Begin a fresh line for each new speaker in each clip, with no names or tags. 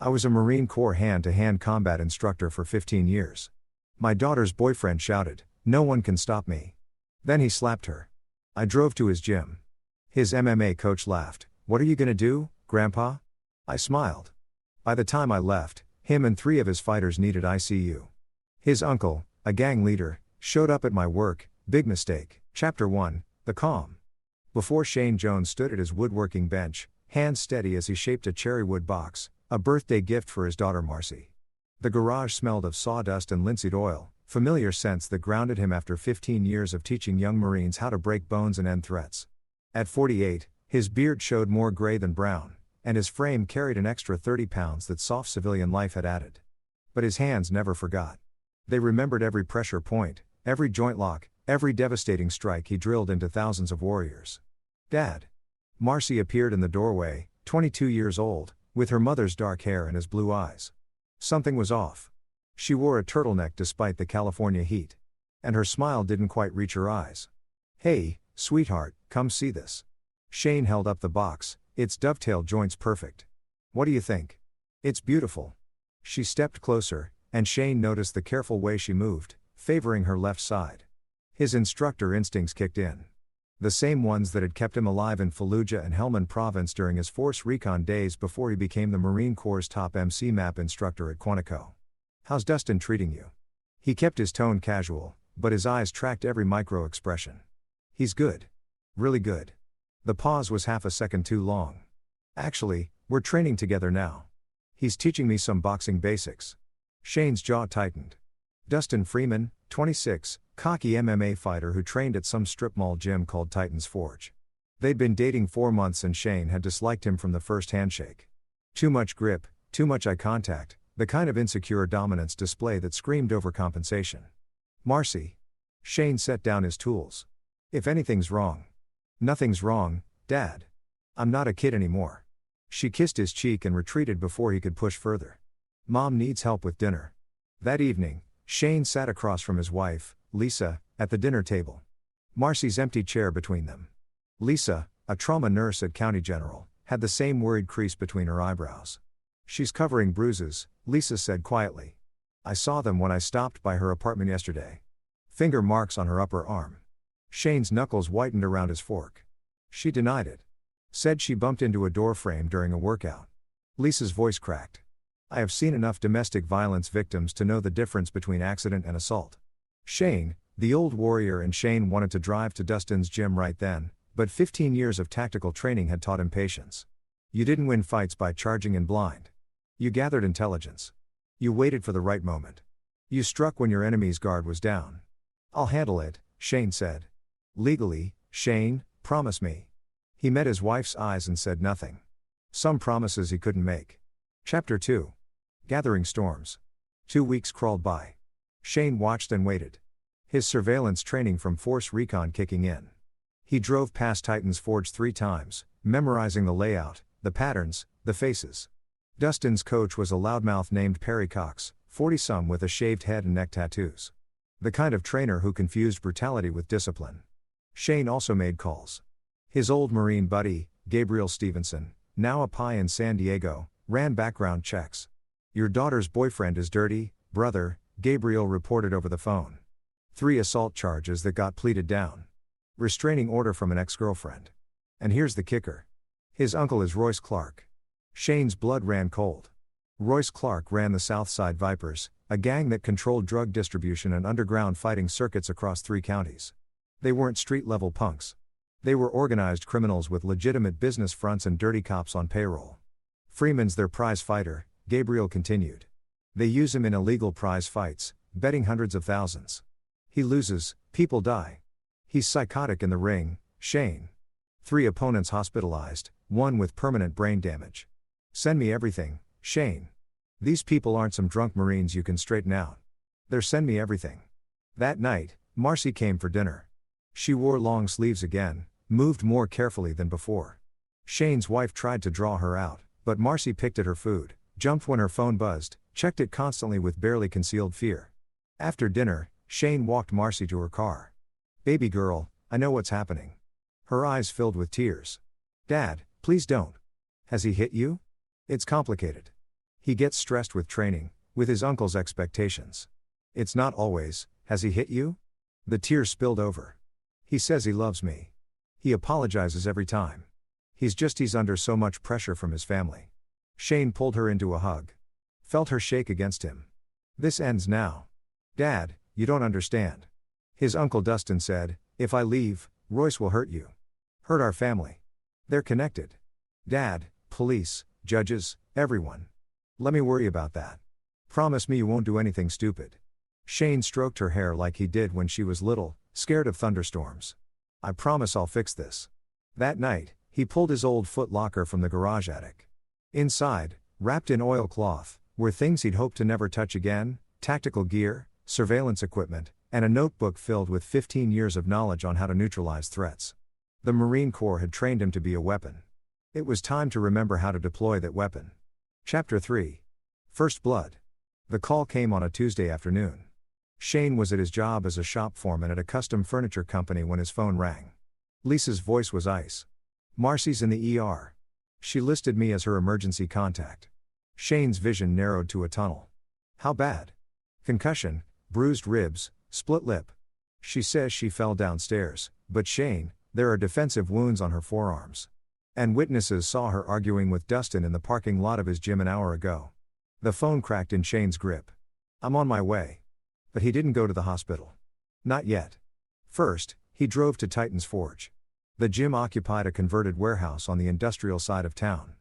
I was a Marine Corps hand-to-hand combat instructor for 15 years. My daughter's boyfriend shouted, "No one can stop me." Then he slapped her. I drove to his gym. His MMA coach laughed. "What are you gonna do, Grandpa?" I smiled. By the time I left, him and 3 of his fighters needed ICU. His uncle, a gang leader, showed up at my work. Big mistake. Chapter 1, The Calm. Before Shane Jones stood at his woodworking bench, hands steady as he shaped a cherrywood box, a birthday gift for his daughter Marcy. The garage smelled of sawdust and linseed oil, familiar scents that grounded him after 15 years of teaching young Marines how to break bones and end threats. At 48, his beard showed more gray than brown, and his frame carried an extra 30 pounds that soft civilian life had added. But his hands never forgot. They remembered every pressure point, every joint lock, every devastating strike he drilled into thousands of warriors. "Dad." Marcy appeared in the doorway, 22 years old, with her mother's dark hair and his blue eyes. Something was off. She wore a turtleneck despite the California heat. And her smile didn't quite reach her eyes. "Hey, sweetheart, come see this." Shane held up the box, its dovetail joints perfect. "What do you think?" "It's beautiful." She stepped closer, and Shane noticed the careful way she moved, favoring her left side. His instructor instincts kicked in. The same ones that had kept him alive in Fallujah and Helmand Province during his Force Recon days before he became the Marine Corps' top MC map instructor at Quantico. "How's Dustin treating you?" He kept his tone casual, but his eyes tracked every micro-expression. "He's good. Really good." The pause was half a second too long. "Actually, we're training together now. He's teaching me some boxing basics." Shane's jaw tightened. Dustin Freeman, 26, cocky MMA fighter who trained at some strip mall gym called Titan's Forge. They'd been dating 4 months and Shane had disliked him from the first handshake. Too much grip, too much eye contact, the kind of insecure dominance display that screamed overcompensation. "Marcy." Shane set down his tools. "If anything's wrong." "Nothing's wrong, Dad. I'm not a kid anymore." She kissed his cheek and retreated before he could push further. "Mom needs help with dinner." That evening, Shane sat across from his wife, Lisa, at the dinner table. Marcy's empty chair between them. Lisa, a trauma nurse at County General, had the same worried crease between her eyebrows. "She's covering bruises," Lisa said quietly. "I saw them when I stopped by her apartment yesterday. Finger marks on her upper arm." Shane's knuckles whitened around his fork. "She denied it. Said she bumped into a door frame during a workout." Lisa's voice cracked. "I have seen enough domestic violence victims to know the difference between accident and assault." Shane, the old warrior, and Shane wanted to drive to Dustin's gym right then, but 15 years of tactical training had taught him patience. You didn't win fights by charging in blind. You gathered intelligence. You waited for the right moment. You struck when your enemy's guard was down. "I'll handle it," Shane said. "Legally, Shane, promise me." He met his wife's eyes and said nothing. Some promises he couldn't make. Chapter 2. Gathering storms. 2 weeks crawled by. Shane watched and waited. His surveillance training from Force Recon kicking in. He drove past Titan's Forge 3 times, memorizing the layout, the patterns, the faces. Dustin's coach was a loudmouth named Perry Cox, 40-some with a shaved head and neck tattoos. The kind of trainer who confused brutality with discipline. Shane also made calls. His old Marine buddy, Gabriel Stevenson, now a PI in San Diego, ran background checks. "Your daughter's boyfriend is dirty, brother," Gabriel reported over the phone. 3 assault charges that got pleaded down. Restraining order from an ex-girlfriend. And here's the kicker. His uncle is Royce Clark. Shane's blood ran cold. Royce Clark ran the Southside Vipers, a gang that controlled drug distribution and underground fighting circuits across 3 counties. They weren't street-level punks. They were organized criminals with legitimate business fronts and dirty cops on payroll. "Freeman's their prize fighter," Gabriel continued. "They use him in illegal prize fights, betting hundreds of thousands. He loses, people die. He's psychotic in the ring, Shane. 3 opponents hospitalized, 1 with permanent brain damage. Send me everything, Shane. These people aren't some drunk Marines you can straighten out. They're send me everything." That night, Marcy came for dinner. She wore long sleeves again, moved more carefully than before. Shane's wife tried to draw her out, but Marcy picked at her food, jumped when her phone buzzed, checked it constantly with barely concealed fear. After dinner, Shane walked Marcy to her car. "Baby girl, I know what's happening." Her eyes filled with tears. "Dad, please don't. Has he hit you?" "It's complicated." He gets stressed with training, with his uncle's expectations. It's not always, has he hit you? The tears spilled over. He says he loves me. He apologizes every time. He's under so much pressure from his family. Shane pulled her into a hug. Felt her shake against him. This ends now. Dad, you don't understand. His uncle Dustin said, if I leave, Royce will hurt you. Hurt our family. They're connected. Dad, police, judges, everyone. Let me worry about that. Promise me you won't do anything stupid. Shane stroked her hair like he did when she was little, scared of thunderstorms. I promise I'll fix this. That night, he pulled his old Foot Locker from the garage attic. Inside, wrapped in oilcloth, were things he'd hoped to never touch again: tactical gear, surveillance equipment, and a notebook filled with 15 years of knowledge on how to neutralize threats. The Marine Corps had trained him to be a weapon. It was time to remember how to deploy that weapon. Chapter 3. First Blood. The call came on a Tuesday afternoon. Shane was at his job as a shop foreman at a custom furniture company when his phone rang. Lisa's voice was ice. Marcy's in the ER. She listed me as her emergency contact. Shane's vision narrowed to a tunnel. How bad? Concussion, bruised ribs, split lip. She says she fell downstairs, but Shane, there are defensive wounds on her forearms. And witnesses saw her arguing with Dustin in the parking lot of his gym an hour ago. The phone cracked in Shane's grip. I'm on my way. But he didn't go to the hospital. Not yet. First, he drove to Titan's Forge. The gym occupied a converted warehouse on the industrial side of town.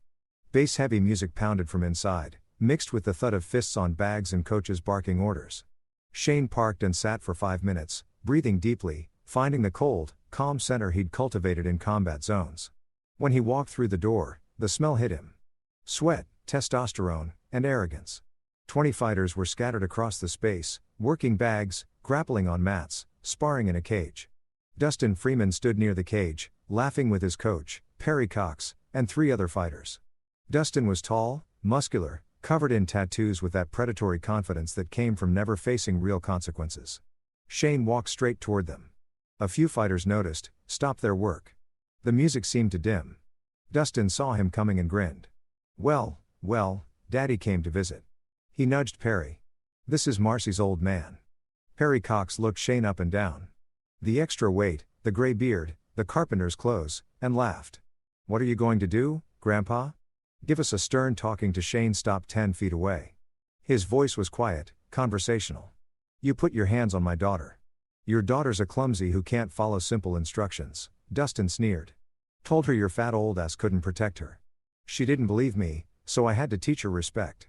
Bass-heavy music pounded from inside, mixed with the thud of fists on bags and coaches barking orders. Shane parked and sat for 5 minutes, breathing deeply, finding the cold, calm center he'd cultivated in combat zones. When he walked through the door, the smell hit him. Sweat, testosterone, and arrogance. 20 fighters were scattered across the space, working bags, grappling on mats, sparring in a cage. Dustin Freeman stood near the cage, laughing with his coach, Perry Cox, and 3 other fighters. Dustin was tall, muscular, covered in tattoos with that predatory confidence that came from never facing real consequences. Shane walked straight toward them. A few fighters noticed, stopped their work. The music seemed to dim. Dustin saw him coming and grinned. Well, Daddy came to visit. He nudged Perry. This is Marcy's old man. Perry Cox looked Shane up and down. The extra weight, the gray beard, the carpenter's clothes, and laughed. What are you going to do, Grandpa? Give us a stern talking to. Shane stopped 10 feet away. His voice was quiet, conversational. You put your hands on my daughter. Your daughter's a clumsy who can't follow simple instructions, Dustin sneered. Told her your fat old ass couldn't protect her. She didn't believe me, so I had to teach her respect.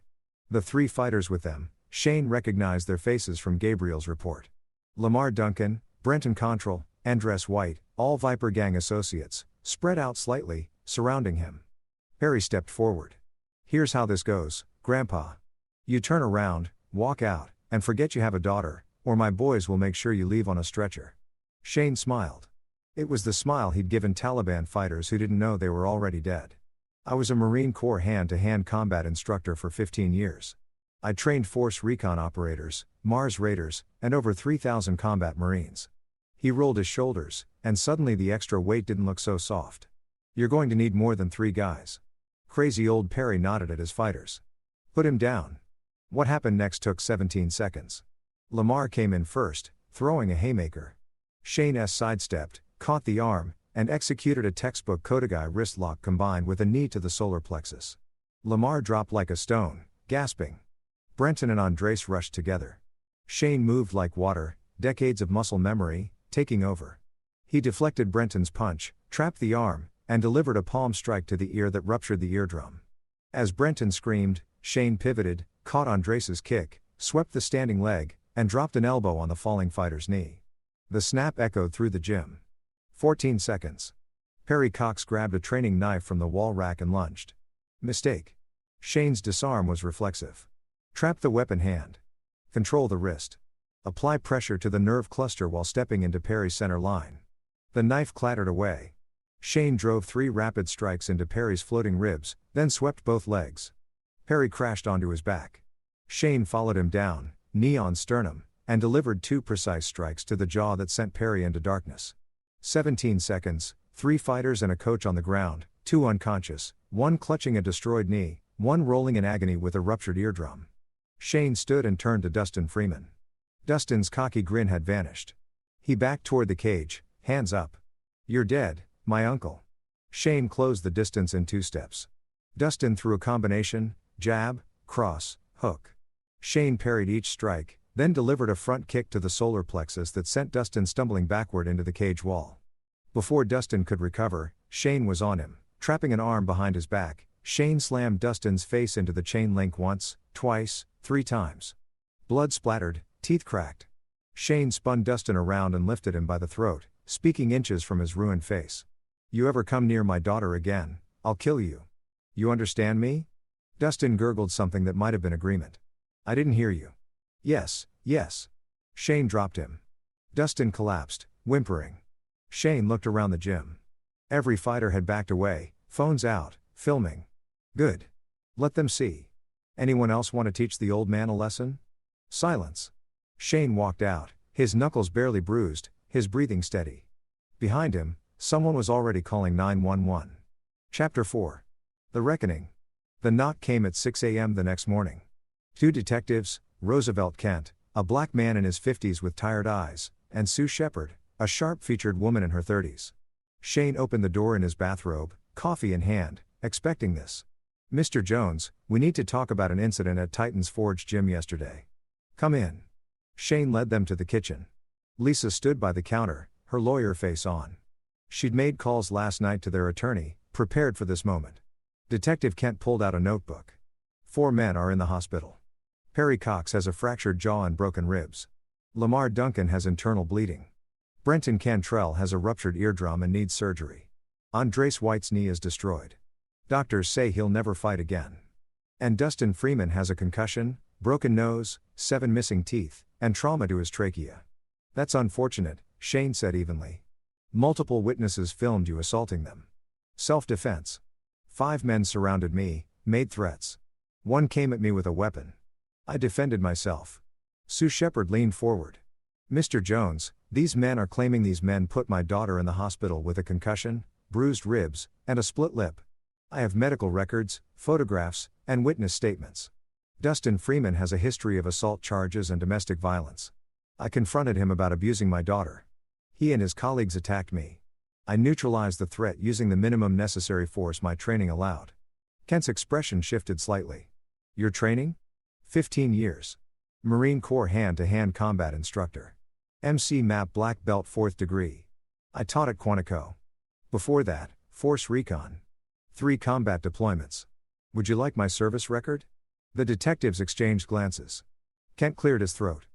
The 3 fighters with them, Shane recognized their faces from Gabriel's report. Lamar Duncan, Brenton Contrell, Andres White, all Viper Gang associates, spread out slightly, surrounding him. Perry stepped forward. Here's how this goes, Grandpa. You turn around, walk out, and forget you have a daughter, or my boys will make sure you leave on a stretcher. Shane smiled. It was the smile he'd given Taliban fighters who didn't know they were already dead. I was a Marine Corps hand-to-hand combat instructor for 15 years. I trained Force Recon operators, Mars Raiders, and over 3,000 combat Marines. He rolled his shoulders, and suddenly the extra weight didn't look so soft. You're going to need more than 3 guys. Crazy old Perry nodded at his fighters. Put him down. What happened next took 17 seconds. Lamar came in first, throwing a haymaker. Shane S. sidestepped, caught the arm, and executed a textbook Kodagai wrist lock combined with a knee to the solar plexus. Lamar dropped like a stone, gasping. Brenton and Andres rushed together. Shane moved like water, decades of muscle memory, taking over. He deflected Brenton's punch, trapped the arm, and delivered a palm strike to the ear that ruptured the eardrum. As Brenton screamed, Shane pivoted, caught Andres's kick, swept the standing leg, and dropped an elbow on the falling fighter's knee. The snap echoed through the gym. 14 seconds. Perry Cox grabbed a training knife from the wall rack and lunged. Mistake. Shane's disarm was reflexive. Trap the weapon hand. Control the wrist. Apply pressure to the nerve cluster while stepping into Perry's center line. The knife clattered away. Shane drove 3 rapid strikes into Perry's floating ribs, then swept both legs. Perry crashed onto his back. Shane followed him down, knee on sternum, and delivered 2 precise strikes to the jaw that sent Perry into darkness. 17 seconds, 3 fighters and a coach on the ground, 2 unconscious, 1 clutching a destroyed knee, one rolling in agony with a ruptured eardrum. Shane stood and turned to Dustin Freeman. Dustin's cocky grin had vanished. He backed toward the cage, hands up. "You're dead, my uncle." Shane closed the distance in 2 steps. Dustin threw a combination, jab, cross, hook. Shane parried each strike, then delivered a front kick to the solar plexus that sent Dustin stumbling backward into the cage wall. Before Dustin could recover, Shane was on him, trapping an arm behind his back. Shane slammed Dustin's face into the chain link once, twice, 3 times. Blood splattered, teeth cracked. Shane spun Dustin around and lifted him by the throat, speaking inches from his ruined face. "You ever come near my daughter again, I'll kill you. You understand me?" Dustin gurgled something that might have been agreement. "I didn't hear you." "Yes, yes." Shane dropped him. Dustin collapsed, whimpering. Shane looked around the gym. Every fighter had backed away, phones out, filming. Good. Let them see. Anyone else want to teach the old man a lesson? Silence. Shane walked out, his knuckles barely bruised, his breathing steady. Behind him, someone was already calling 911. Chapter 4. The Reckoning. The knock came at 6 a.m. the next morning. 2 detectives, Roosevelt Kent, a black man in his 50s with tired eyes, and Sue Shepard, a sharp-featured woman in her 30s. Shane opened the door in his bathrobe, coffee in hand, expecting this. "Mr. Jones, we need to talk about an incident at Titan's Forge gym yesterday." "Come in." Shane led them to the kitchen. Lisa stood by the counter, her lawyer face on. She'd made calls last night to their attorney, prepared for this moment. Detective Kent pulled out a notebook. 4 men are in the hospital. Perry Cox has a fractured jaw and broken ribs. Lamar Duncan has internal bleeding. Brenton Cantrell has a ruptured eardrum and needs surgery. Andres White's knee is destroyed. Doctors say he'll never fight again. And Dustin Freeman has a concussion, broken nose, 7 missing teeth, and trauma to his trachea. "That's unfortunate," Shane said evenly. "Multiple witnesses filmed you assaulting them." "Self-defense. 5 men surrounded me, made threats. 1 came at me with a weapon. I defended myself." Sue Shepard leaned forward. "Mr. Jones, these men are claiming these men put my daughter in the hospital with a concussion, bruised ribs, and a split lip. I have medical records, photographs, and witness statements. Dustin Freeman has a history of assault charges and domestic violence. I confronted him about abusing my daughter. He and his colleagues attacked me. I neutralized the threat using the minimum necessary force my training allowed." Kent's expression shifted slightly. "Your training?" 15 years. Marine Corps hand-to-hand combat instructor. MC MAP black belt 4th degree. I taught at Quantico. Before that, Force Recon. 3 combat deployments. Would you like my service record? The detectives exchanged glances. Kent cleared his throat.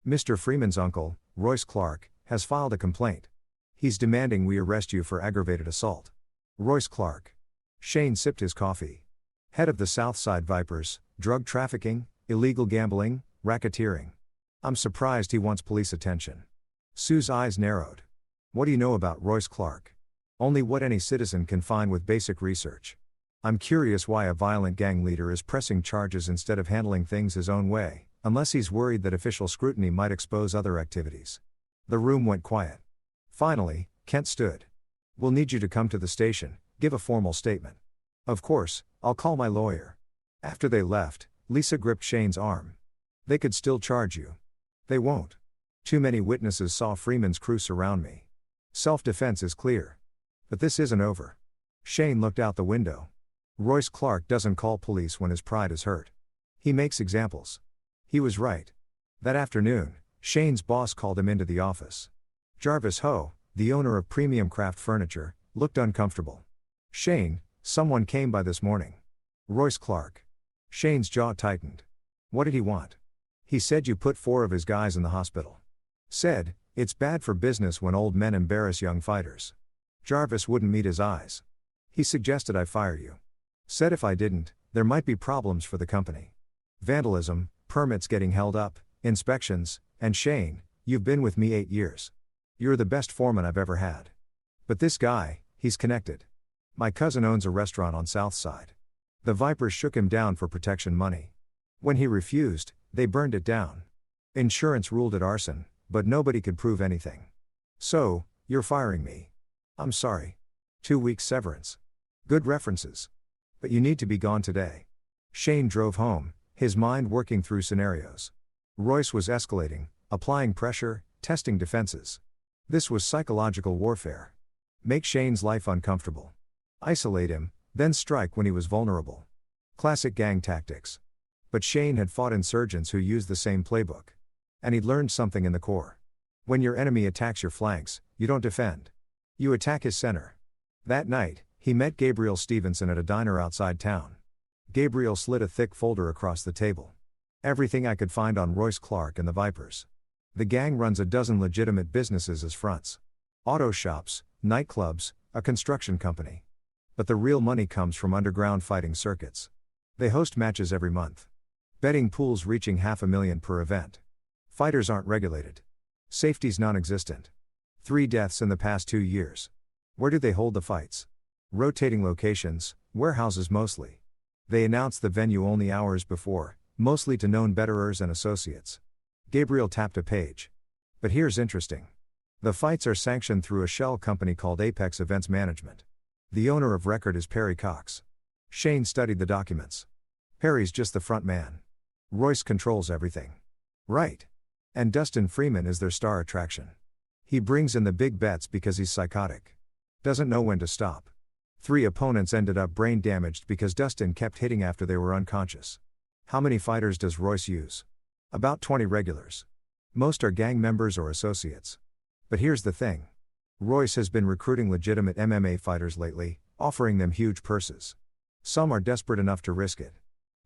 "Mr. Freeman's uncle, Royce Clark, has filed a complaint. He's demanding we arrest you for aggravated assault." Royce Clark. Shane sipped his coffee. Head of the Southside Vipers, drug trafficking, illegal gambling, racketeering. I'm surprised he wants police attention. Sue's eyes narrowed. "What do you know about Royce Clark?" "Only what any citizen can find with basic research. I'm curious why a violent gang leader is pressing charges instead of handling things his own way, unless he's worried that official scrutiny might expose other activities." The room went quiet. Finally, Kent stood. "We'll need you to come to the station, give a formal statement." "Of course, I'll call my lawyer." After they left, Lisa gripped Shane's arm. "They could still charge you." "They won't. Too many witnesses saw Freeman's crew surround me. Self-defense is clear. But this isn't over." Shane looked out the window. Royce Clark doesn't call police when his pride is hurt. He makes examples. He was right. That afternoon, Shane's boss called him into the office. Jarvis Ho, the owner of Premium Craft Furniture, looked uncomfortable. "Shane, someone came by this morning." "Royce Clark." Shane's jaw tightened. "What did he want?" "He said you put 4 of his guys in the hospital. Said, it's bad for business when old men embarrass young fighters." Jarvis wouldn't meet his eyes. "He suggested I fire you. Said if I didn't, there might be problems for the company. Vandalism, permits getting held up, inspections, and Shane, you've been with me 8 years. You're the best foreman I've ever had. But this guy, he's connected. My cousin owns a restaurant on South Side. The Vipers shook him down for protection money. When he refused, they burned it down. Insurance ruled it arson, but nobody could prove anything. So, you're firing me. I'm sorry. 2 weeks severance. Good references. But you need to be gone today." Shane drove home, his mind working through scenarios. Royce was escalating, applying pressure, testing defenses. This was psychological warfare. Make Shane's life uncomfortable. Isolate him, then strike when he was vulnerable. Classic gang tactics. But Shane had fought insurgents who used the same playbook. And he'd learned something in the core. When your enemy attacks your flanks, you don't defend. You attack his center. That night, he met Gabriel Stevenson at a diner outside town. Gabriel slid a thick folder across the table. Everything I could find on Royce Clark and the Vipers. The gang runs a dozen legitimate businesses as fronts. Auto shops, nightclubs, a construction company. But the real money comes from underground fighting circuits. They host matches every month. Betting pools reaching $500,000 per event. Fighters aren't regulated. Safety's non-existent. 3 deaths in the past 2 years. Where do they hold the fights? Rotating locations, warehouses mostly. They announce the venue only hours before, mostly to known betterers and associates. Gabriel tapped a page. But here's interesting. The fights are sanctioned through a shell company called Apex Events Management. The owner of record is Perry Cox. Shane studied the documents. Perry's just the front man. Royce controls everything. Right. And Dustin Freeman is their star attraction. He brings in the big bets because he's psychotic. Doesn't know when to stop. 3 opponents ended up brain damaged because Dustin kept hitting after they were unconscious. How many fighters does Royce use? About 20 regulars. Most are gang members or associates. But here's the thing. Royce has been recruiting legitimate MMA fighters lately, offering them huge purses. Some are desperate enough to risk it.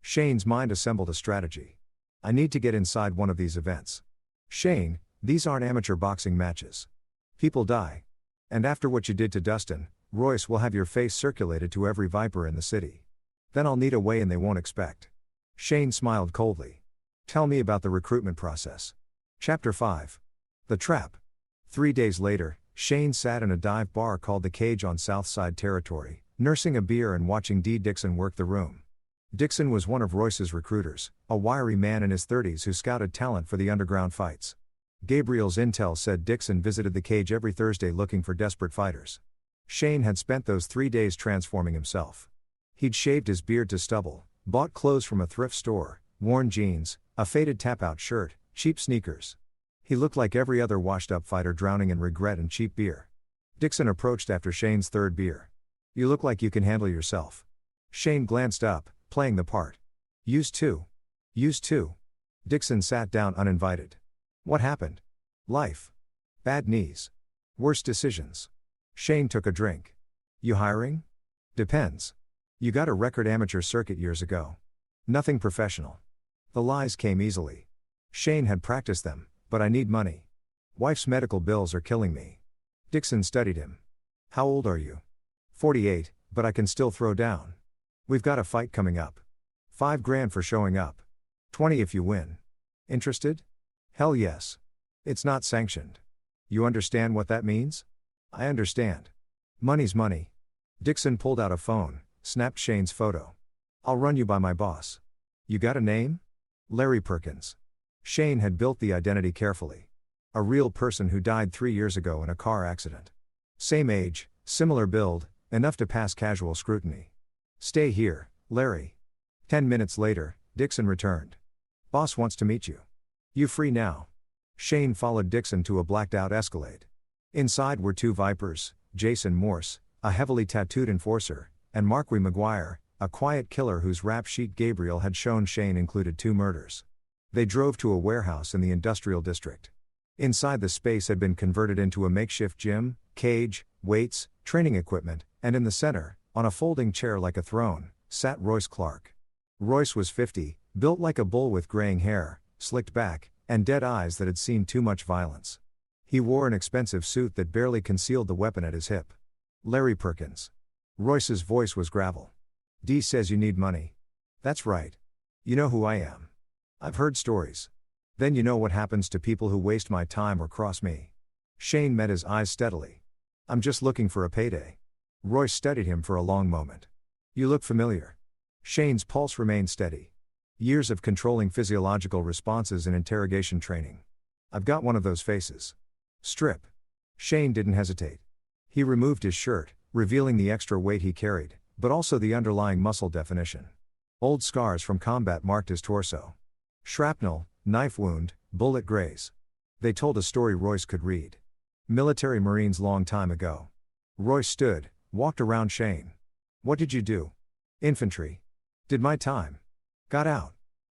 Shane's mind assembled a strategy. I need to get inside one of these events. Shane, these aren't amateur boxing matches. People die. And after what you did to Dustin, Royce will have your face circulated to every Viper in the city. Then I'll need a way and they won't expect. Shane smiled coldly. Tell me about the recruitment process. Chapter 5. The Trap. 3 days later, Shane sat in a dive bar called The Cage on Southside Territory, nursing a beer and watching D. Dixon work the room. Dixon was one of Royce's recruiters, a wiry man in his 30s who scouted talent for the underground fights. Gabriel's intel said Dixon visited The Cage every Thursday looking for desperate fighters. Shane had spent those 3 days transforming himself. He'd shaved his beard to stubble, bought clothes from a thrift store, worn jeans, a faded tap-out shirt, cheap sneakers. He looked like every other washed-up fighter drowning in regret and cheap beer. Dixon approached after Shane's 3rd beer. You look like you can handle yourself. Shane glanced up, playing the part. Used to. Dixon sat down uninvited. What happened? Life. Bad knees. Worse decisions. Shane took a drink. You hiring? Depends. You got a record amateur circuit years ago. Nothing professional. The lies came easily. Shane had practiced them, but I need money. Wife's medical bills are killing me. Dixon studied him. How old are you? 48, but I can still throw down. We've got a fight coming up. $5,000 for showing up. 20 if you win. Interested? Hell yes. It's not sanctioned. You understand what that means? I understand. Money's money. Dixon pulled out a phone, snapped Shane's photo. I'll run you by my boss. You got a name? Larry Perkins. Shane had built the identity carefully. A real person who died 3 years ago in a car accident. Same age, similar build, enough to pass casual scrutiny. Stay here, Larry. 10 minutes later, Dixon returned. Boss wants to meet you. You free now? Shane followed Dixon to a blacked-out Escalade. Inside were 2 Vipers, Jason Morse, a heavily tattooed enforcer, and Marquis McGuire, a quiet killer whose rap sheet Gabriel had shown Shane included 2 murders. They drove to a warehouse in the industrial district. Inside, the space had been converted into a makeshift gym, cage, weights, training equipment, and in the center, on a folding chair like a throne, sat Royce Clark. Royce was 50, built like a bull with graying hair, slicked back, and dead eyes that had seen too much violence. He wore an expensive suit that barely concealed the weapon at his hip. Larry Perkins. Royce's voice was gravel. D says you need money. That's right. You know who I am. I've heard stories. Then you know what happens to people who waste my time or cross me. Shane met his eyes steadily. I'm just looking for a payday. Royce studied him for a long moment. You look familiar. Shane's pulse remained steady. Years of controlling physiological responses in interrogation training. I've got one of those faces. Strip. Shane didn't hesitate. He removed his shirt, revealing the extra weight he carried, but also the underlying muscle definition. Old scars from combat marked his torso. Shrapnel, knife wound, bullet graze. They told a story Royce could read. Military Marines long time ago. Royce stood, walked around Shane. What did you do? Infantry. Did my time. Got out.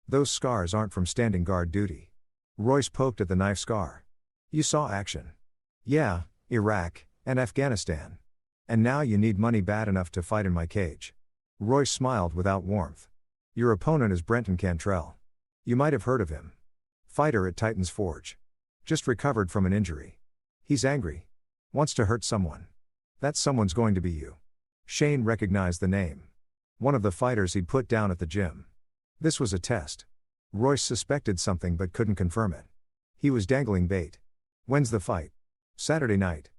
Those scars aren't from standing guard duty. Royce poked at the knife scar. You saw action. Yeah, Iraq, and Afghanistan. And now you need money bad enough to fight in my cage. Royce smiled without warmth. Your opponent is Brenton Cantrell. You might have heard of him. Fighter at Titan's Forge. Just recovered from an injury. He's angry. Wants to hurt someone. That someone's going to be you. Shane recognized the name. One of the fighters he'd put down at the gym. This was a test. Royce suspected something but couldn't confirm it. He was dangling bait. When's the fight? Saturday night.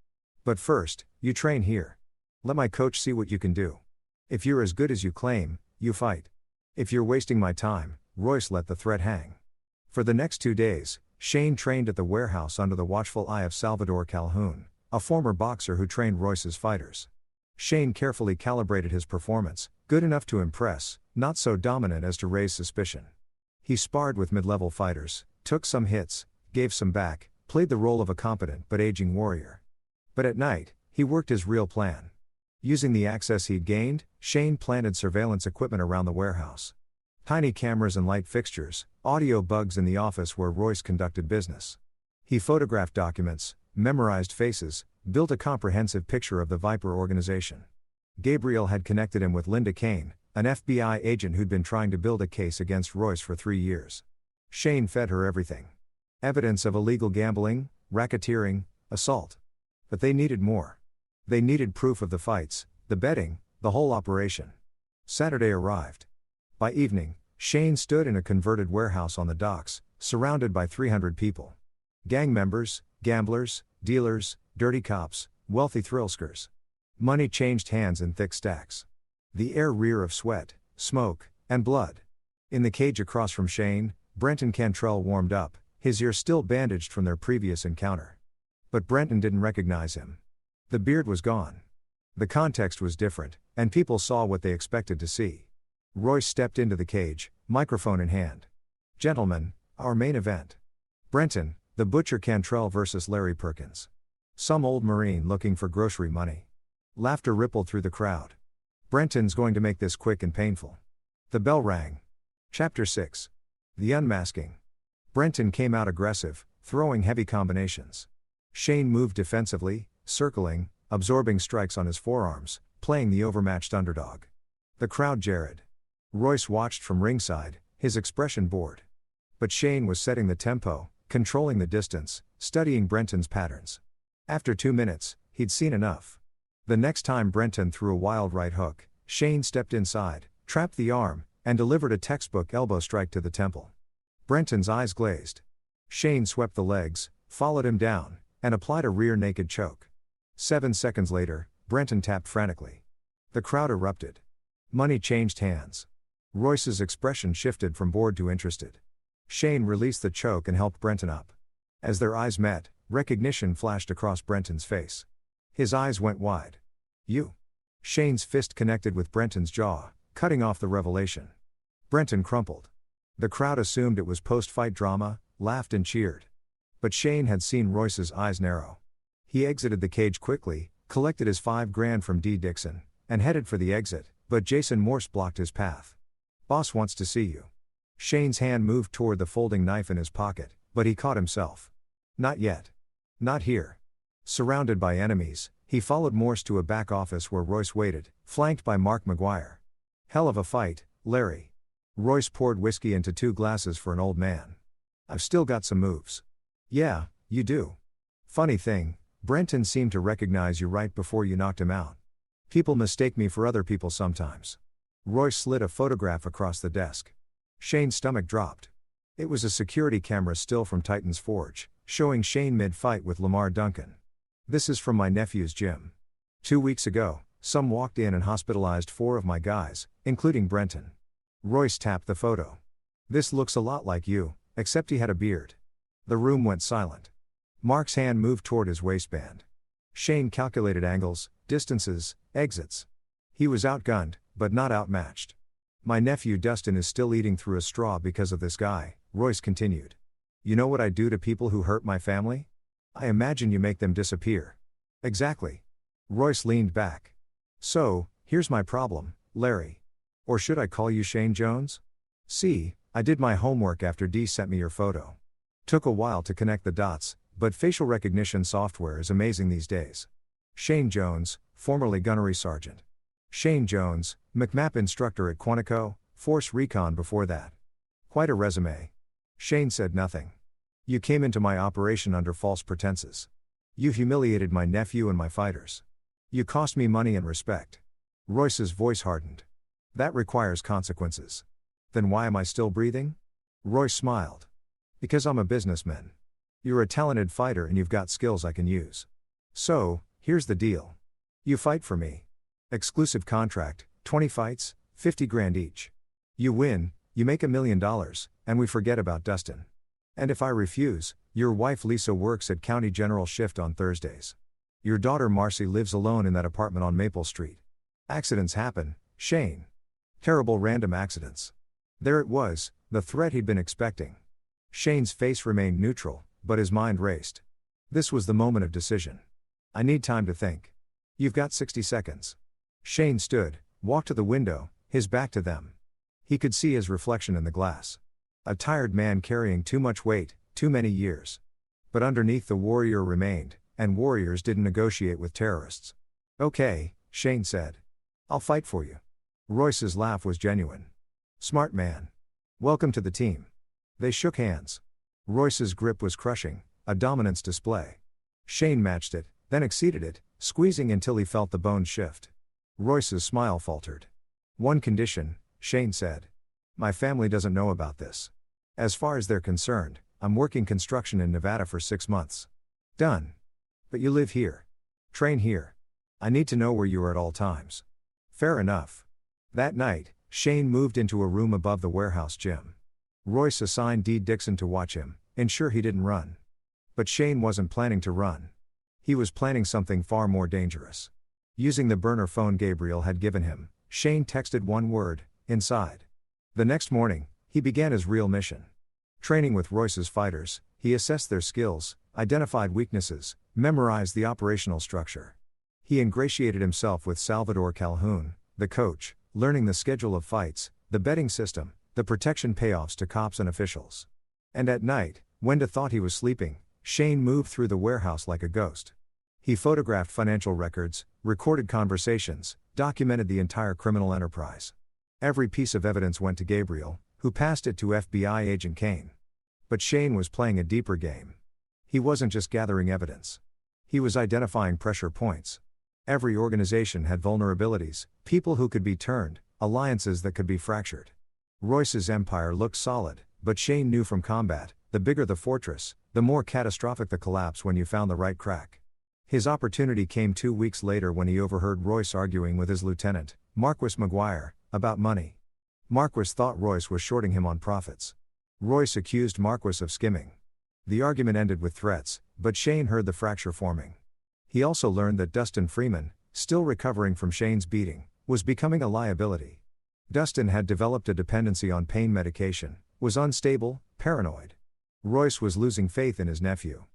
But first, you train here. Let my coach see what you can do. If you're as good as you claim, you fight. If you're wasting my time, Royce let the threat hang. For the next 2 days, Shane trained at the warehouse under the watchful eye of Salvador Calhoun, a former boxer who trained Royce's fighters. Shane carefully calibrated his performance, good enough to impress, not so dominant as to raise suspicion. He sparred with mid-level fighters, took some hits, gave some back, played the role of a competent but aging warrior. But at night, he worked his real plan. Using the access he'd gained, Shane planted surveillance equipment around the warehouse. Tiny cameras and light fixtures, audio bugs in the office where Royce conducted business. He photographed documents, memorized faces, built a comprehensive picture of the Viper organization. Gabriel had connected him with Linda Kane, an FBI agent who'd been trying to build a case against Royce for 3 years. Shane fed her everything. Evidence of illegal gambling, racketeering, assault. But they needed more. They needed proof of the fights, the betting, the whole operation. Saturday arrived. By evening, Shane stood in a converted warehouse on the docks, surrounded by 300 people. Gang members, gamblers, dealers, dirty cops, wealthy thrillskers. Money changed hands in thick stacks. The air reeked of sweat, smoke, and blood. In the cage across from Shane, Brenton Cantrell warmed up, his ear still bandaged from their previous encounter. But Brenton didn't recognize him. The beard was gone. The context was different, and people saw what they expected to see. Royce stepped into the cage, microphone in hand. Gentlemen, our main event. Brenton, the Butcher Cantrell versus Larry Perkins. Some old Marine looking for grocery money. Laughter rippled through the crowd. Brenton's going to make this quick and painful. The bell rang. Chapter 6. The Unmasking. Brenton came out aggressive, throwing heavy combinations. Shane moved defensively, circling, absorbing strikes on his forearms, playing the overmatched underdog. The crowd jeered. Royce watched from ringside, his expression bored. But Shane was setting the tempo, controlling the distance, studying Brenton's patterns. After 2 minutes, he'd seen enough. The next time Brenton threw a wild right hook, Shane stepped inside, trapped the arm, and delivered a textbook elbow strike to the temple. Brenton's eyes glazed. Shane swept the legs, followed him down, and applied a rear naked choke. 7 seconds later, Brenton tapped frantically. The crowd erupted. Money changed hands. Royce's expression shifted from bored to interested. Shane released the choke and helped Brenton up. As their eyes met, recognition flashed across Brenton's face. His eyes went wide. You. Shane's fist connected with Brenton's jaw, cutting off the revelation. Brenton crumpled. The crowd assumed it was post-fight drama, laughed and cheered. But Shane had seen Royce's eyes narrow. He exited the cage quickly, collected his $5,000 from D. Dixon, and headed for the exit, but Jason Morse blocked his path. Boss wants to see you. Shane's hand moved toward the folding knife in his pocket, but he caught himself. Not yet. Not here. Surrounded by enemies, he followed Morse to a back office where Royce waited, flanked by Mark McGuire. Hell of a fight, Larry. Royce poured whiskey into 2 glasses for an old man. I've still got some moves. Yeah, you do. Funny thing, Brenton seemed to recognize you right before you knocked him out. People mistake me for other people sometimes. Royce slid a photograph across the desk. Shane's stomach dropped. It was a security camera still from Titan's Forge, showing Shane mid-fight with Lamar Duncan. This is from my nephew's gym. 2 weeks ago, some walked in and hospitalized 4 of my guys, including Brenton. Royce tapped the photo. This looks a lot like you, except he had a beard. The room went silent. Mark's hand moved toward his waistband. Shane calculated angles, distances, exits. He was outgunned, but not outmatched. My nephew Dustin is still eating through a straw because of this guy, Royce continued. You know what I do to people who hurt my family? I imagine you make them disappear. Exactly. Royce leaned back. So, here's my problem, Larry. Or should I call you Shane Jones? See, I did my homework after Dee sent me your photo. Took a while to connect the dots, but facial recognition software is amazing these days. Shane Jones, formerly gunnery sergeant. Shane Jones, McMap instructor at Quantico, Force Recon before that. Quite a resume. Shane said nothing. You came into my operation under false pretenses. You humiliated my nephew and my fighters. You cost me money and respect. Royce's voice hardened. That requires consequences. Then why am I still breathing? Royce smiled. Because I'm a businessman. You're a talented fighter and you've got skills I can use. So, here's the deal. You fight for me. Exclusive contract, 20 fights, 50 grand each. You win, you make $1 million, and we forget about Dustin. And if I refuse, your wife Lisa works at County General shift on Thursdays. Your daughter Marcy lives alone in that apartment on Maple Street. Accidents happen, Shane. Terrible random accidents. There it was, the threat he'd been expecting. Shane's face remained neutral, but his mind raced. This was the moment of decision. I need time to think. You've got 60 seconds. Shane stood, walked to the window, his back to them. He could see his reflection in the glass. A tired man carrying too much weight, too many years. But underneath the warrior remained, and warriors didn't negotiate with terrorists. Okay, Shane said. I'll fight for you. Royce's laugh was genuine. Smart man. Welcome to the team. They shook hands. Royce's grip was crushing, a dominance display. Shane matched it, then exceeded it, squeezing until he felt the bones shift. Royce's smile faltered. One condition, Shane said. My family doesn't know about this. As far as they're concerned, I'm working construction in Nevada for 6 months. Done. But you live here. Train here. I need to know where you are at all times. Fair enough. That night, Shane moved into a room above the warehouse gym. Royce assigned Dee Dixon to watch him, ensure he didn't run. But Shane wasn't planning to run. He was planning something far more dangerous. Using the burner phone Gabriel had given him, Shane texted one word, inside. The next morning, he began his real mission. Training with Royce's fighters, he assessed their skills, identified weaknesses, memorized the operational structure. He ingratiated himself with Salvador Calhoun, the coach, learning the schedule of fights, the betting system, the protection payoffs to cops and officials. And at night, when Wenda thought he was sleeping, Shane moved through the warehouse like a ghost. He photographed financial records, recorded conversations, documented the entire criminal enterprise. Every piece of evidence went to Gabriel, who passed it to FBI agent Kane. But Shane was playing a deeper game. He wasn't just gathering evidence. He was identifying pressure points. Every organization had vulnerabilities, people who could be turned, alliances that could be fractured. Royce's empire looked solid, but Shane knew from combat, the bigger the fortress, the more catastrophic the collapse when you found the right crack. His opportunity came 2 weeks later when he overheard Royce arguing with his lieutenant, Marquis McGuire, about money. Marquis thought Royce was shorting him on profits. Royce accused Marquis of skimming. The argument ended with threats, but Shane heard the fracture forming. He also learned that Dustin Freeman, still recovering from Shane's beating, was becoming a liability. Dustin had developed a dependency on pain medication, was unstable, paranoid. Royce was losing faith in his nephew.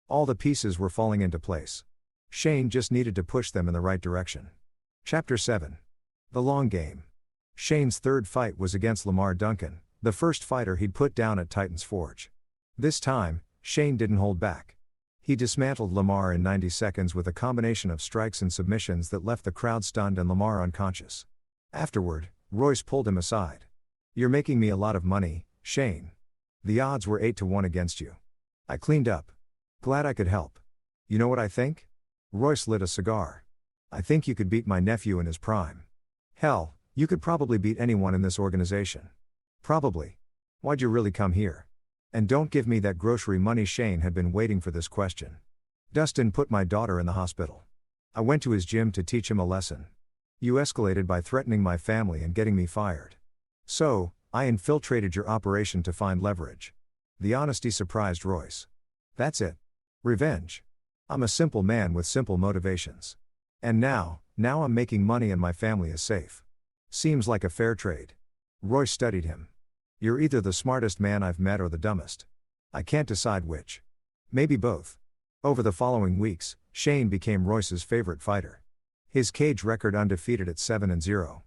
All the pieces were falling into place. Shane just needed to push them in the right direction. Chapter 7. The Long Game. Shane's third fight was against Lamar Duncan, the first fighter he'd put down at Titan's Forge. This time, Shane didn't hold back. He dismantled Lamar in 90 seconds with a combination of strikes and submissions that left the crowd stunned and Lamar unconscious. Afterward, Royce pulled him aside. You're making me a lot of money, Shane. The odds were 8-1 against you. I cleaned up. Glad I could help. You know what I think? Royce lit a cigar. I think you could beat my nephew in his prime. Hell, you could probably beat anyone in this organization. Probably. Why'd you really come here? And don't give me that grocery money. Shane had been waiting for this question. Dustin put my daughter in the hospital. I went to his gym to teach him a lesson. You escalated by threatening my family and getting me fired. So, I infiltrated your operation to find leverage. The honesty surprised Royce. That's it. Revenge. I'm a simple man with simple motivations. And now I'm making money and my family is safe. Seems like a fair trade. Royce studied him. You're either the smartest man I've met or the dumbest. I can't decide which. Maybe both. Over the following weeks, Shane became Royce's favorite fighter. His cage record undefeated at 7-0.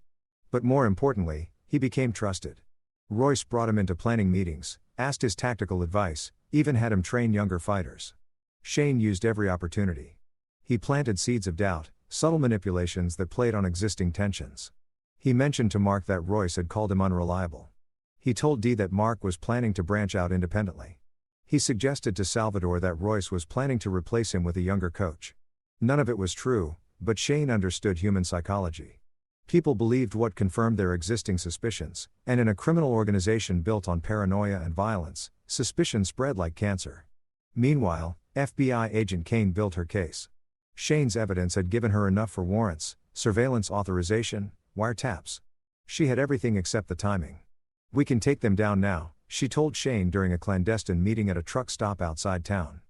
But more importantly, he became trusted. Royce brought him into planning meetings, asked his tactical advice, even had him train younger fighters. Shane used every opportunity. He planted seeds of doubt, subtle manipulations that played on existing tensions. He mentioned to Mark that Royce had called him unreliable. He told Dee that Mark was planning to branch out independently. He suggested to Salvador that Royce was planning to replace him with a younger coach. None of it was true, but Shane understood human psychology. People believed what confirmed their existing suspicions, and in a criminal organization built on paranoia and violence, suspicion spread like cancer. Meanwhile, FBI agent Kane built her case. Shane's evidence had given her enough for warrants, surveillance authorization, wiretaps. She had everything except the timing. "We can take them down now," she told Shane during a clandestine meeting at a truck stop outside town.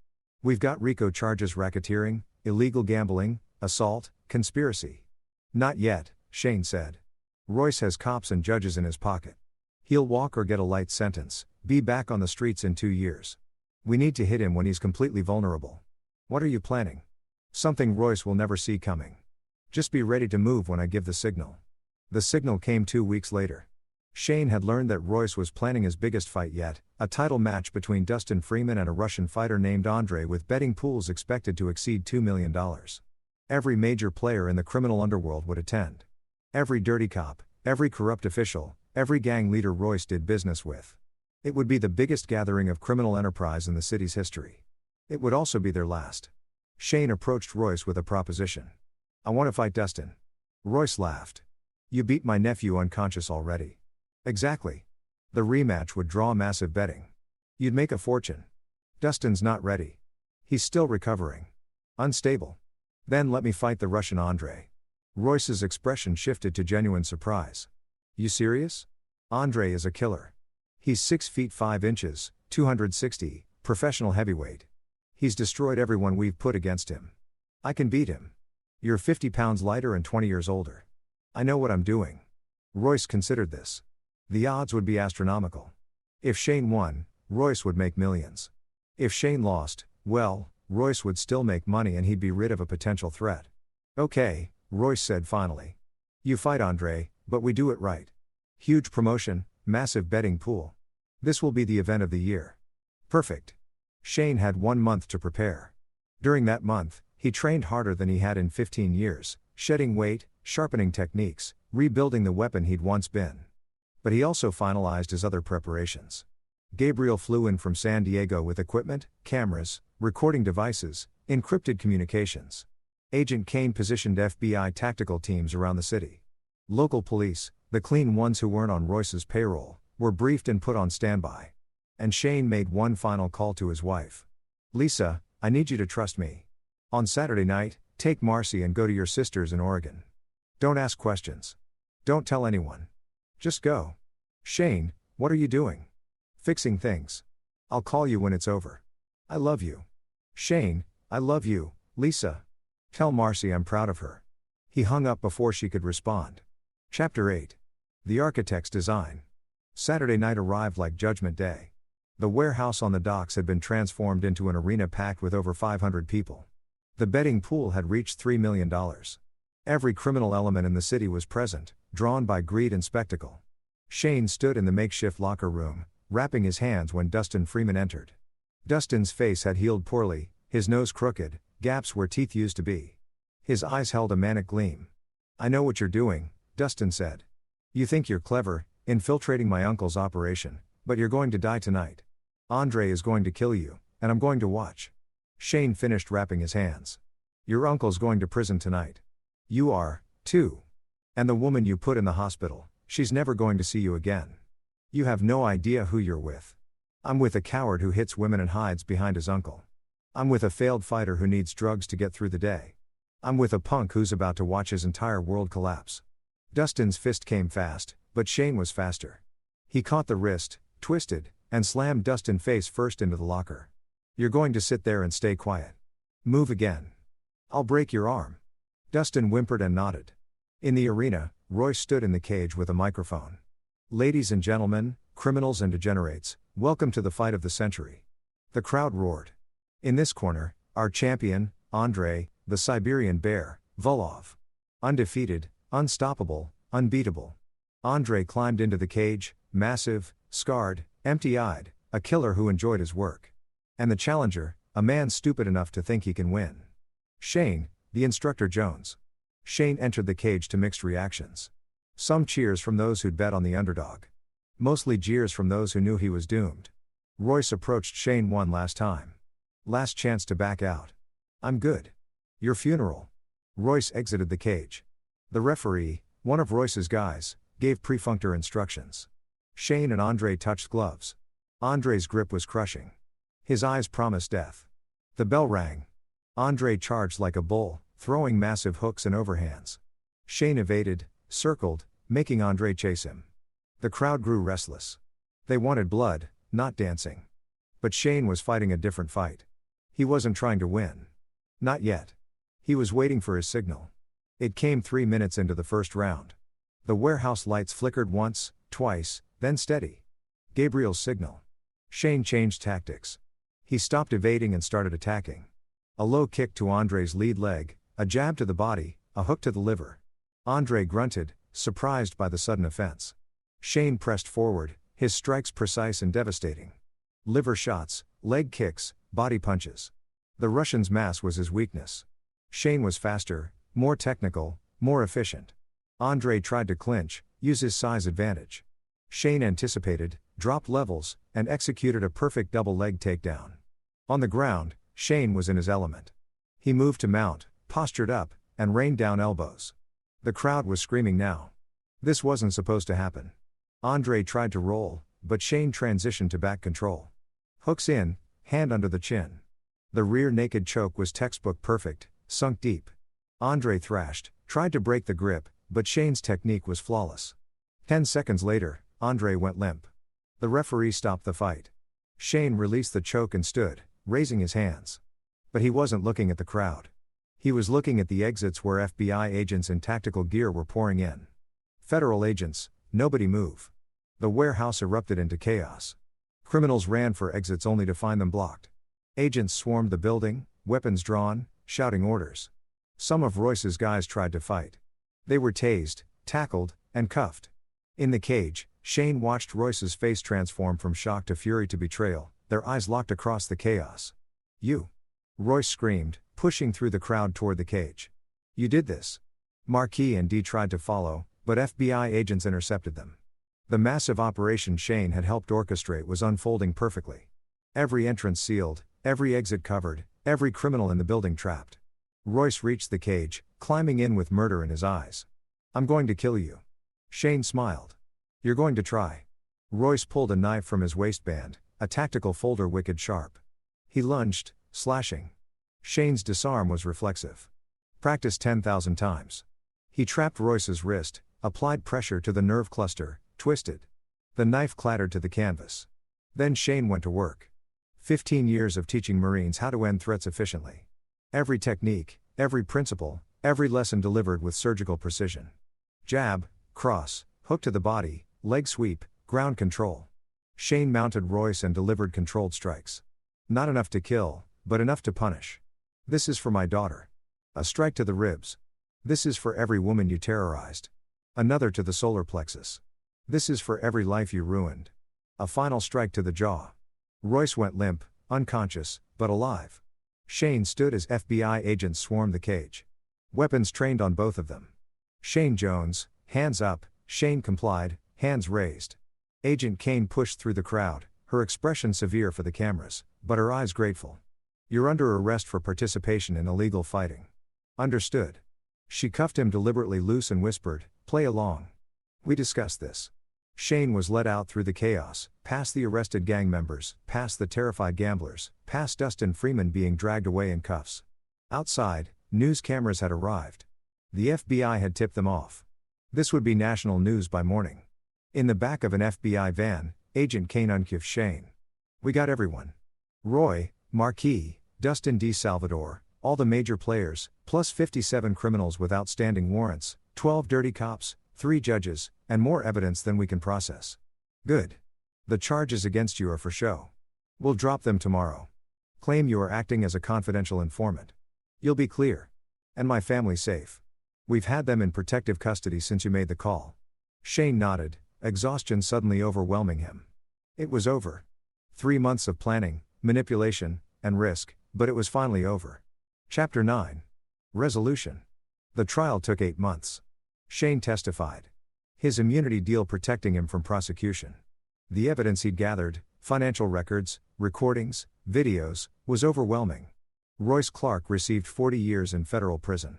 "We've got RICO charges: racketeering, illegal gambling, assault, conspiracy." "Not yet," Shane said. "Royce has cops and judges in his pocket. He'll walk or get a light sentence, be back on the streets in 2 years. We need to hit him when he's completely vulnerable." "What are you planning?" "Something Royce will never see coming. Just be ready to move when I give the signal." The signal came 2 weeks later. Shane had learned that Royce was planning his biggest fight yet, a title match between Dustin Freeman and a Russian fighter named Andre, with betting pools expected to exceed $2 million. Every major player in the criminal underworld would attend. Every dirty cop, every corrupt official, every gang leader Royce did business with. It would be the biggest gathering of criminal enterprise in the city's history. It would also be their last. Shane approached Royce with a proposition. "I want to fight Dustin." Royce laughed. "You beat my nephew unconscious already." "Exactly. The rematch would draw massive betting. You'd make a fortune." "Dustin's not ready. He's still recovering. Unstable." "Then let me fight the Russian Andre." Royce's expression shifted to genuine surprise. "You serious? Andre is a killer. He's 6 feet 5 inches, 260, professional heavyweight. He's destroyed everyone we've put against him. I can beat him. You're 50 pounds lighter and 20 years older. I know what I'm doing." Royce considered this. The odds would be astronomical. If Shane won, Royce would make millions. If Shane lost, well, Royce would still make money and he'd be rid of a potential threat. "Okay," Royce said finally. "You fight Andre, but we do it right. Huge promotion, massive betting pool. This will be the event of the year." "Perfect." Shane had 1 month to prepare. During that month, he trained harder than he had in 15 years, shedding weight, sharpening techniques, rebuilding the weapon he'd once been. But he also finalized his other preparations. Gabriel flew in from San Diego with equipment, cameras, recording devices, encrypted communications. Agent Kane positioned FBI tactical teams around the city. Local police, the clean ones who weren't on Royce's payroll, were briefed and put on standby. And Shane made one final call to his wife. "Lisa, I need you to trust me. On Saturday night, take Marcy and go to your sister's in Oregon. Don't ask questions. Don't tell anyone. Just go." "Shane, what are you doing?" "Fixing things. I'll call you when it's over. I love you." "Shane, I love you, Lisa. Tell Marcy I'm proud of her." He hung up before she could respond. Chapter 8. The Architect's Design. Saturday night arrived like Judgment Day. The warehouse on the docks had been transformed into an arena packed with over 500 people. The betting pool had reached $3 million. Every criminal element in the city was present, drawn by greed and spectacle. Shane stood in the makeshift locker room, wrapping his hands when Dustin Freeman entered. Dustin's face had healed poorly, his nose crooked, gaps where teeth used to be. His eyes held a manic gleam. "I know what you're doing," Dustin said. "You think you're clever, infiltrating my uncle's operation, but you're going to die tonight. Andre is going to kill you, and I'm going to watch." Shane finished wrapping his hands. "Your uncle's going to prison tonight. You are, too. And the woman you put in the hospital, she's never going to see you again. You have no idea who you're with. I'm with a coward who hits women and hides behind his uncle. I'm with a failed fighter who needs drugs to get through the day. I'm with a punk who's about to watch his entire world collapse." Dustin's fist came fast, but Shane was faster. He caught the wrist, twisted, and slammed Dustin face first into the locker. "You're going to sit there and stay quiet. Move again. I'll break your arm." Dustin whimpered and nodded. In the arena, Royce stood in the cage with a microphone. Ladies and gentlemen, criminals and degenerates, welcome to the fight of the century. The crowd roared. In this corner, our champion, Andrei, the Siberian Bear, Volov. Undefeated, unstoppable, unbeatable. Andrei climbed into the cage, massive, scarred, empty-eyed, a killer who enjoyed his work. And the challenger, a man stupid enough to think he can win. Shane, the instructor Jones. Shane entered the cage to mixed reactions. Some cheers from those who'd bet on the underdog. Mostly jeers from those who knew he was doomed. Royce approached Shane one last time. Last chance to back out. I'm good. Your funeral. Royce exited the cage. The referee, one of Royce's guys, gave perfunctory instructions. Shane and Andrei touched gloves. Andrei's grip was crushing. His eyes promised death. The bell rang. Andrei charged like a bull, throwing massive hooks and overhands. Shane evaded, circled, making Andrei chase him. The crowd grew restless. They wanted blood, not dancing. But Shane was fighting a different fight. He wasn't trying to win. Not yet. He was waiting for his signal. It came 3 minutes into the first round. The warehouse lights flickered once, twice, then steady. Gabriel's signal. Shane changed tactics. He stopped evading and started attacking. A low kick to Andrei's lead leg, a jab to the body, a hook to the liver. Andrei grunted, surprised by the sudden offense. Shane pressed forward, his strikes precise and devastating. Liver shots, leg kicks, body punches. The Russian's mass was his weakness. Shane was faster, more technical, more efficient. Andrei tried to clinch, use his size advantage. Shane anticipated, dropped levels, and executed a perfect double leg takedown. On the ground, Shane was in his element. He moved to mount, postured up, and rained down elbows. The crowd was screaming now. This wasn't supposed to happen. Andrei tried to roll, but Shane transitioned to back control. Hooks in, hand under the chin. The rear naked choke was textbook perfect, sunk deep. Andrei thrashed, tried to break the grip, but Shane's technique was flawless. 10 seconds later, Andrei went limp. The referee stopped the fight. Shane released the choke and stood, raising his hands. But he wasn't looking at the crowd. He was looking at the exits where FBI agents in tactical gear were pouring in. Federal agents, nobody move. The warehouse erupted into chaos. Criminals ran for exits only to find them blocked. Agents swarmed the building, weapons drawn, shouting orders. Some of Royce's guys tried to fight. They were tased, tackled, and cuffed. In the cage, Shane watched Royce's face transform from shock to fury to betrayal, their eyes locked across the chaos. You! Royce screamed, pushing through the crowd toward the cage. You did this. Marcy and Dee tried to follow, but FBI agents intercepted them. The massive operation Shane had helped orchestrate was unfolding perfectly. Every entrance sealed, every exit covered, every criminal in the building trapped. Royce reached the cage, climbing in with murder in his eyes. I'm going to kill you. Shane smiled. You're going to try. Royce pulled a knife from his waistband, a tactical folder wicked sharp. He lunged, slashing. Shane's disarm was reflexive. Practiced 10,000 times. He trapped Royce's wrist, applied pressure to the nerve cluster, twisted. The knife clattered to the canvas. Then Shane went to work. 15 years of teaching Marines how to end threats efficiently. Every technique, every principle, every lesson delivered with surgical precision. Jab, cross, hook to the body, leg sweep, ground control. Shane mounted Royce and delivered controlled strikes. Not enough to kill, but enough to punish. This is for my daughter. A strike to the ribs. This is for every woman you terrorized. Another to the solar plexus. This is for every life you ruined. A final strike to the jaw. Royce went limp, unconscious, but alive. Shane stood as FBI agents swarmed the cage. Weapons trained on both of them. Shane Jones, hands up. Shane complied, hands raised. Agent Kane pushed through the crowd, her expression severe for the cameras, but her eyes grateful. You're under arrest for participation in illegal fighting. Understood. She cuffed him deliberately loose and whispered, play along. We discussed this. Shane was led out through the chaos, past the arrested gang members, past the terrified gamblers, past Dustin Freeman being dragged away in cuffs. Outside, news cameras had arrived. The FBI had tipped them off. This would be national news by morning. In the back of an FBI van, Agent Kane uncuffed Shane. We got everyone. Roy, Marquis, Dustin D. Salvador, all the major players, plus 57 criminals with outstanding warrants, 12 dirty cops, 3 judges, and more evidence than we can process. Good. The charges against you are for show. We'll drop them tomorrow. Claim you are acting as a confidential informant. You'll be clear. And my family safe. We've had them in protective custody since you made the call. Shane nodded, exhaustion suddenly overwhelming him. It was over. 3 months of planning, manipulation, and risk, but it was finally over. Chapter 9. Resolution. The trial took 8 months. Shane testified. His immunity deal protecting him from prosecution. The evidence he'd gathered, financial records, recordings, videos, was overwhelming. Royce Clark received 40 years in federal prison.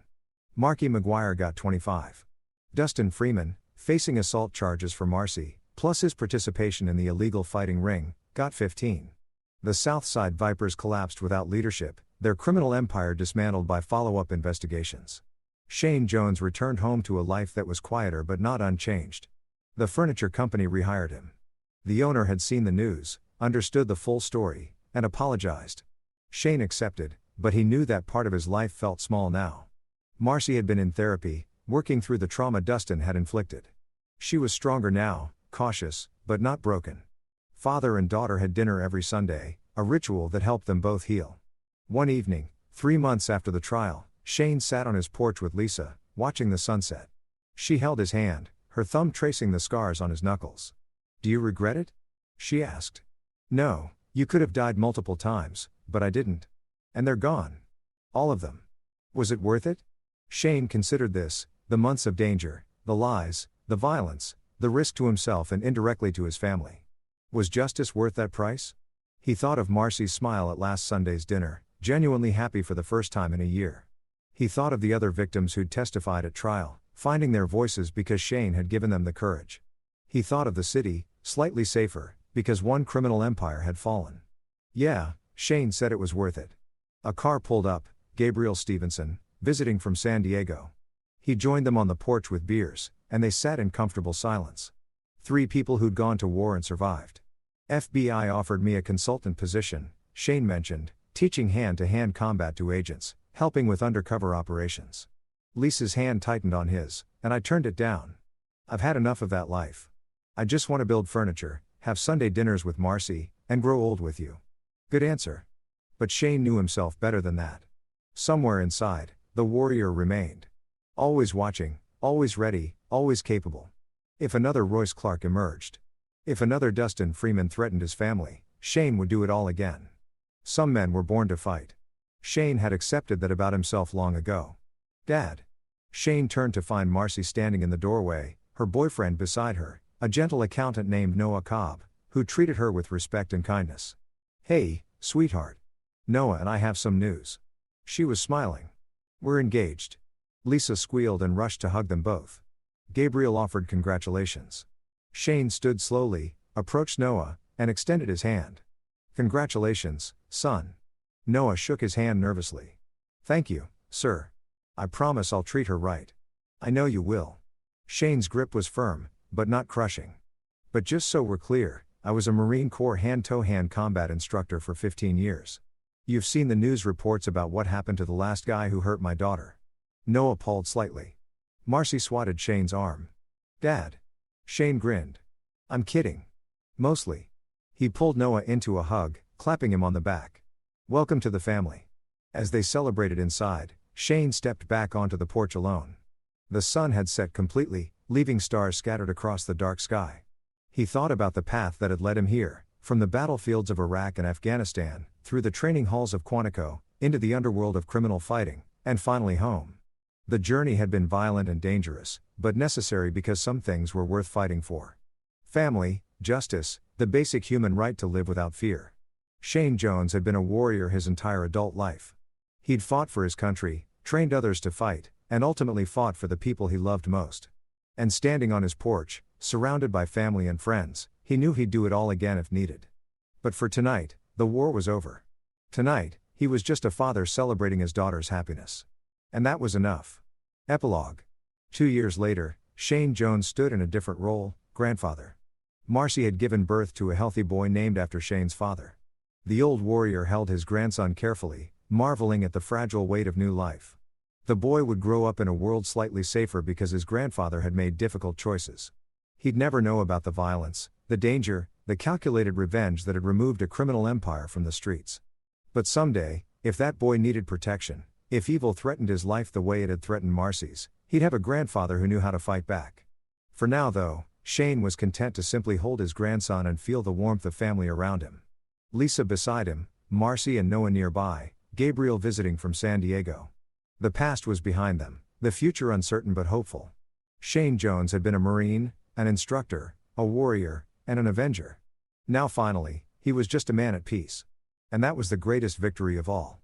Marky McGuire got 25. Dustin Freeman, facing assault charges for Marcy, plus his participation in the illegal fighting ring, got 15. The Southside Vipers collapsed without leadership, their criminal empire dismantled by follow-up investigations. Shane Jones returned home to a life that was quieter but not unchanged. The furniture company rehired him. The owner had seen the news, understood the full story, and apologized. Shane accepted, but he knew that part of his life felt small now. Marcy had been in therapy, working through the trauma Dustin had inflicted. She was stronger now, cautious, but not broken. Father and daughter had dinner every Sunday, a ritual that helped them both heal. One evening, 3 months after the trial, Shane sat on his porch with Lisa, watching the sunset. She held his hand, her thumb tracing the scars on his knuckles. "Do you regret it?" she asked. "No, you could have died multiple times, but I didn't. And they're gone. All of them. Was it worth it?" Shane considered this, the months of danger, the lies, the violence, the risk to himself and indirectly to his family. Was justice worth that price? He thought of Marcy's smile at last Sunday's dinner, genuinely happy for the first time in a year. He thought of the other victims who'd testified at trial, finding their voices because Shane had given them the courage. He thought of the city, slightly safer, because one criminal empire had fallen. Yeah, Shane said it was worth it. A car pulled up, Gabriel Stevenson, visiting from San Diego. He joined them on the porch with beers, and they sat in comfortable silence. 3 people who'd gone to war and survived. FBI offered me a consultant position, Shane mentioned, teaching hand-to-hand combat to agents, helping with undercover operations. Lisa's hand tightened on his, and I turned it down. I've had enough of that life. I just want to build furniture, have Sunday dinners with Marcy, and grow old with you. Good answer. But Shane knew himself better than that. Somewhere inside, the warrior remained. Always watching, always ready, always capable. If another Royce Clark emerged, if another Dustin Freeman threatened his family, Shane would do it all again. Some men were born to fight. Shane had accepted that about himself long ago. Dad. Shane turned to find Marcy standing in the doorway, her boyfriend beside her, a gentle accountant named Noah Cobb, who treated her with respect and kindness. "Hey, sweetheart. Noah and I have some news." She was smiling. "We're engaged." Lisa squealed and rushed to hug them both. Gabriel offered congratulations. Shane stood slowly, approached Noah, and extended his hand. "Congratulations, son." Noah shook his hand nervously. "Thank you, sir. I promise I'll treat her right." "I know you will." Shane's grip was firm, but not crushing. "But just so we're clear, I was a Marine Corps hand-to-hand combat instructor for 15 years. You've seen the news reports about what happened to the last guy who hurt my daughter." Noah paused slightly. Marcy swatted Shane's arm. "Dad." Shane grinned. "I'm kidding. Mostly." He pulled Noah into a hug, clapping him on the back. "Welcome to the family." As they celebrated inside, Shane stepped back onto the porch alone. The sun had set completely, leaving stars scattered across the dark sky. He thought about the path that had led him here, from the battlefields of Iraq and Afghanistan, through the training halls of Quantico, into the underworld of criminal fighting, and finally home. The journey had been violent and dangerous, but necessary because some things were worth fighting for. Family, justice, the basic human right to live without fear. Shane Jones had been a warrior his entire adult life. He'd fought for his country, trained others to fight, and ultimately fought for the people he loved most. And standing on his porch, surrounded by family and friends, he knew he'd do it all again if needed. But for tonight, the war was over. Tonight, he was just a father celebrating his daughter's happiness. And that was enough. Epilogue. 2 years later, Shane Jones stood in a different role, grandfather. Marcy had given birth to a healthy boy named after Shane's father. The old warrior held his grandson carefully, marveling at the fragile weight of new life. The boy would grow up in a world slightly safer because his grandfather had made difficult choices. He'd never know about the violence, the danger, the calculated revenge that had removed a criminal empire from the streets. But someday, if that boy needed protection, if evil threatened his life the way it had threatened Marcy's, he'd have a grandfather who knew how to fight back. For now though, Shane was content to simply hold his grandson and feel the warmth of family around him. Lisa beside him, Marcy and Noah nearby, Gabriel visiting from San Diego. The past was behind them, the future uncertain but hopeful. Shane Jones had been a Marine, an instructor, a warrior, and an avenger. Now finally, he was just a man at peace. And that was the greatest victory of all.